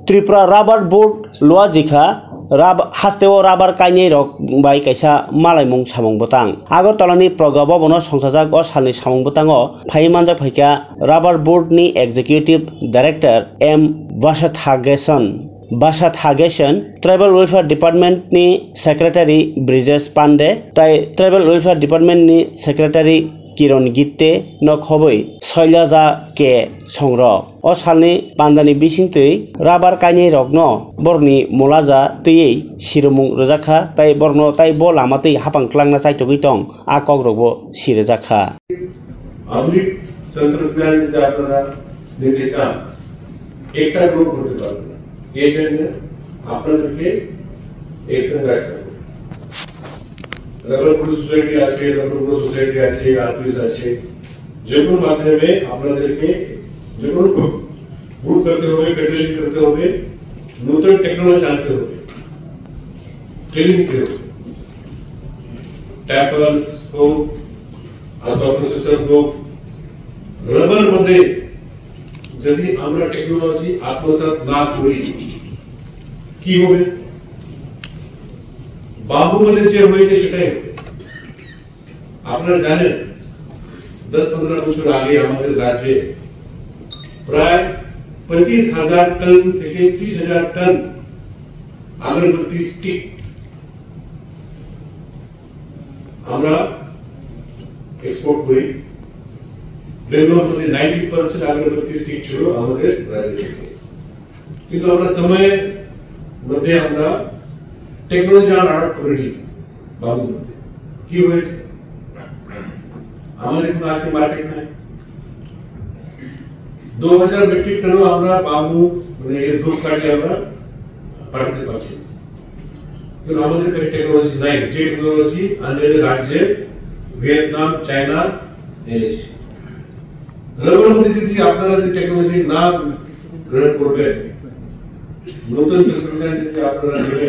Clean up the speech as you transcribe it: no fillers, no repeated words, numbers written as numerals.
Tripura rubber board लोआ जिखा हास्तेव rubber काइने रक by कैसा मालाय मुं सामं बतang आगरतलानि प्रगब बनो संसाजाक अ सालनि सामं बतंगो फाइमानजा फैका राबार बोर्ड नि executive director M Basathagesan tribal welfare department नि सेक्रेटारी ब्रिजेश पांडे ताई ट्राइबल वेलफेयर डिपार्टमेंट नि सेक्रेटारी किरण गित्ते नखबै शैलजा के संग्र अ सालनि पान्दानि बिसिंतै राबार काइने रगनो बरनि मोलाजा तैयै सिरमुं रजाखा ताई बरनो ताई ब लामातै हापांख्लांना साइतगै दं आ कग्रगबो सिरजाखा आधुनिक तंत्रज्ञान जे आपल्याला देतेचा एकटा ग्रुप होते पाहिजे এই জন্য আপনাদেরকে এই সংঘর্ষ রাবার গ্রুপ সোসাইটি আছে রাবার গ্রুপ সোসাইটি আছে আরপিএস আছে যেগুলোর মাধ্যমে আপনাদেরকে যেগুলো গ্রুপ করতে হবে ফেডারেশন করতে হবে নতুন টেকনোলজি জানতে হবে ট্রেনিং দিতে হবে ট্যাপার্স को আলফা প্রসেসর को রাবার মধ্যে যদি আমরা টেকনোলজি আত্মসাৎ না করি কি হবে বাম্বু মধ্যে যে হয়েছে সেটাই আপনারা জানেন 10-15 বছর আগে আমাদের রাজ্যে প্রায় 25,000 টন থেকে 30,000 টন আগরবাতি স্টিক আমরা এক্সপোর্ট করি बेंगलोर में 90% अगरबत्ती स्टिक ছিল আমাদের রাজ্যে কিন্তু আমরা সময় মধ্যে আমরা টেকনোলজি আডাপ্ট করিনি বাবু কি হয়েছে আমাদের কোনো আজকে মার্কেট নাই 2000 মেট্রিক টন আমরা বাবু মানে এর ধূপ কাটিয়ে আমরা পাঠাতে পারছি কিন্তু আমাদের কাছে টেকনোলজি নাই যে টেকনোলজি অন্য রাজ্যে ভিয়েতনাম চায়না এনেছে রাবার মধ্যে যদি আপনারা যে টেকনোলজি না গ্রহণ করবেন নতুন তন্ত্রজ্ঞান যদি আপনারা